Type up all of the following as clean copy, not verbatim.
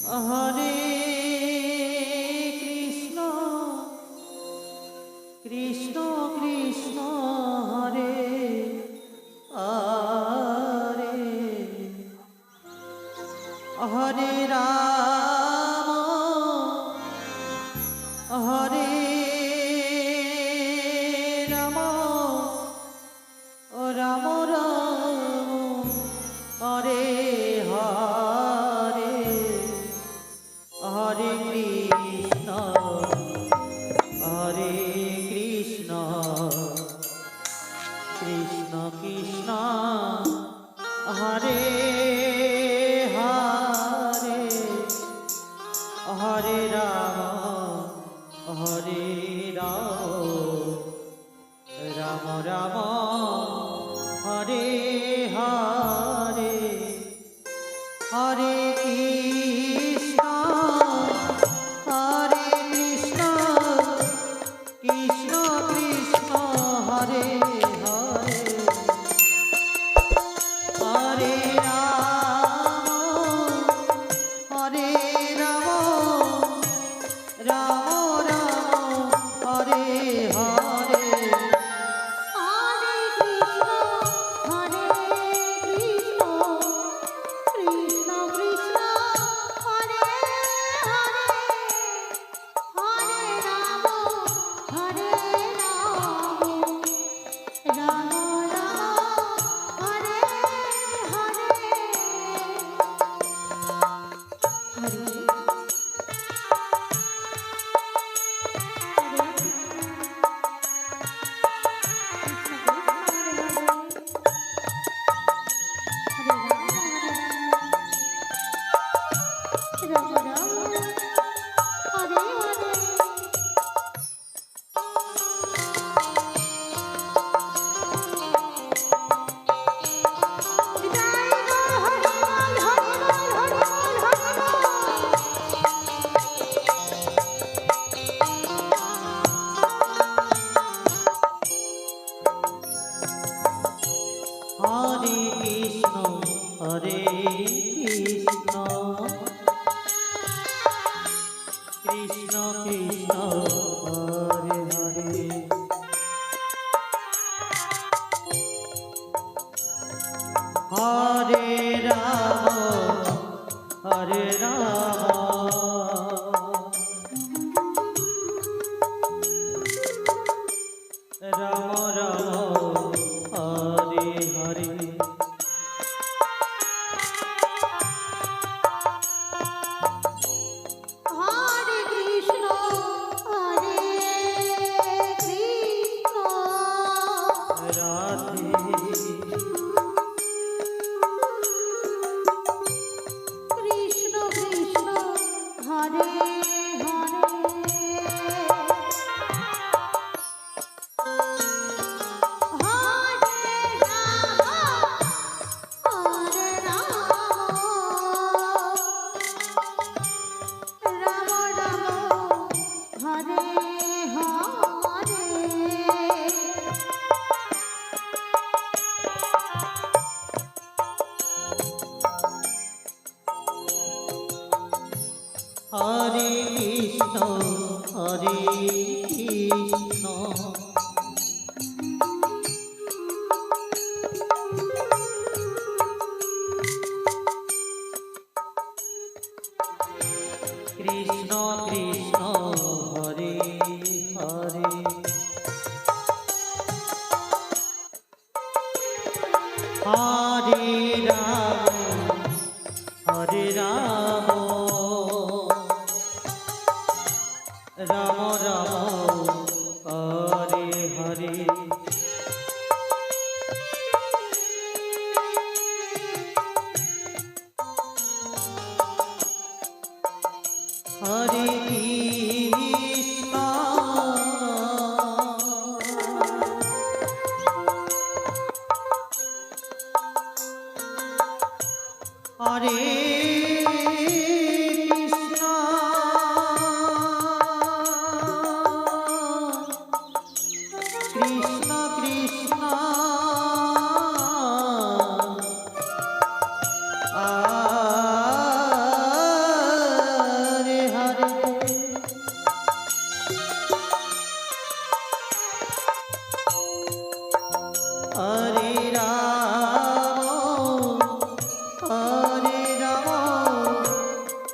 হরে Krishna Krishna Krishna Hare Hare Hare Ram হরে Ram Ram Ram Hare Hare Hare Krishna হরে Krishna Krishna Krishna Hare Hare Hare Ram হরে Ram Ram Ram Hare Hare Hare Krishna হরে Krishna Krishna Krishna Hare Hare Hare Ram হরে Ram Ram Ram Hare Hare Hare Krishna হরে Krishna Krishna Krishna Hare Hare Hare Ram হরে Ram Ram Ram Hare Hare Hare Krishna হরে Krishna Radhe Krishna Krishna Hare Hare Krishna হরে Krishna Krishna Krishna Hare Hare Hare Ram হরে Ram Ram Ram Hare Hare Hare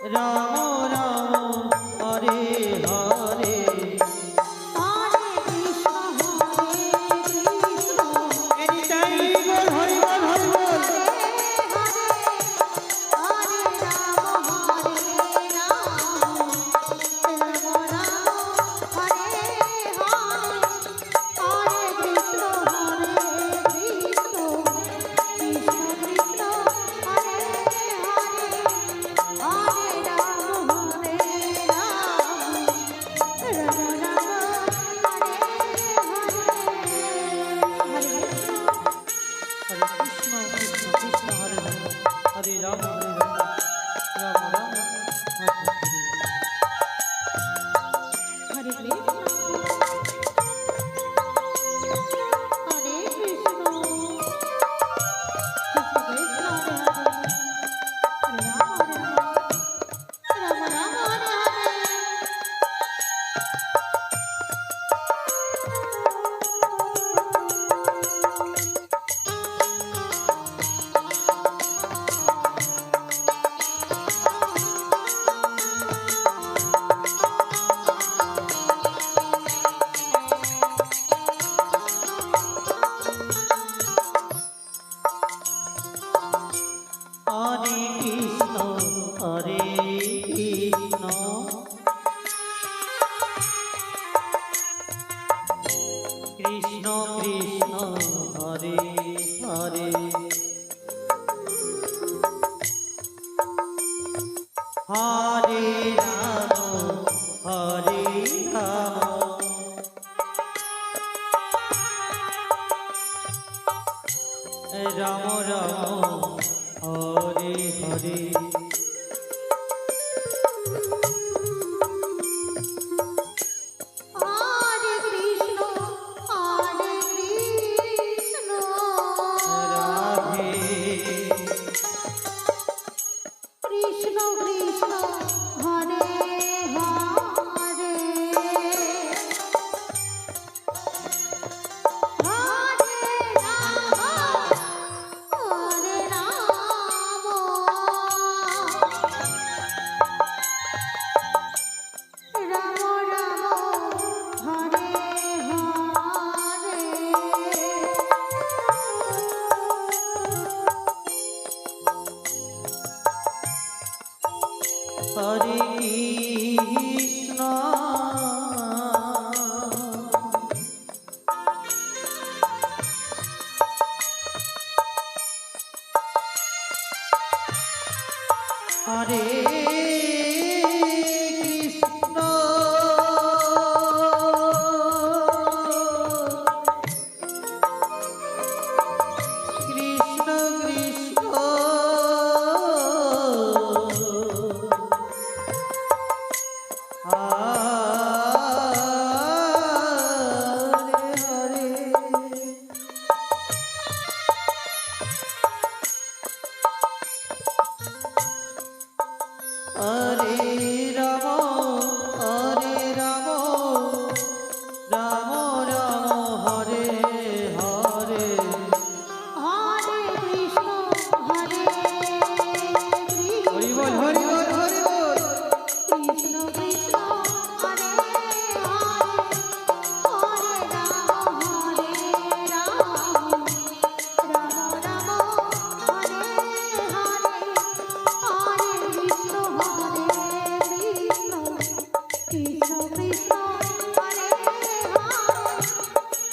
Ram Ram Hare Hare Hare Krishna any time Hari বল Hari বল হরে Ram হরে Ram Ram Ram Hare Hare Hare Krishna Krishna Krishna Hare Hare Hare Ram Ram Ram Hare Hare Hare Krishna Krishna Krishna Hare Hare Hare Ram Ram Ram Hare Hare Hare Krishna হরে Krishna Krishna Krishna Hare Hare Hare Ram Ram Hare Hare Krishna হরে Krishna Krishna Krishna Hare Hare Hare Ram হরে Ram Ram Ram Hare Hare Hare Krishna হরে Krishna Radhe Krishna Krishna Hare Hare Hare Ram Ram Ram Hare Hare Krishna হরে Krishna Krishna Krishna Hare Hare Hare Ram হরে Ram Ram Ram Hare Hare Hare Krishna হরে Hari বল Hari বল Hari বল Krishna Krishna Hare Hare Hare Ram Ram Ram Hare Hare Hare Krishna Krishna Krishna Hare Hare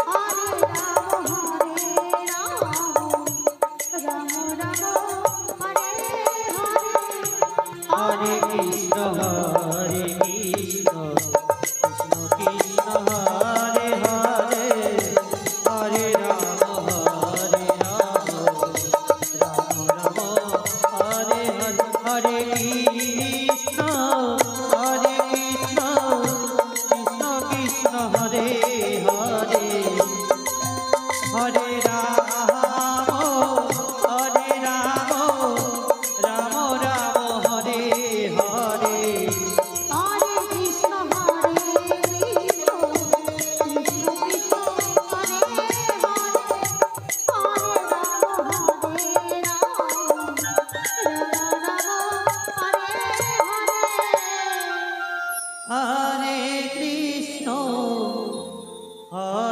Hare Ram Ram Ram Hare Hare Krishna হরে Krishna Krishna Krishna Hare Hare Hare Ram Ram Ram Hare Hare Hare Krishna হরে Krishna Krishna Krishna Hare Hare Hare Ram হরে Ram Ram Ram Hare Hare Hare Krishna হরে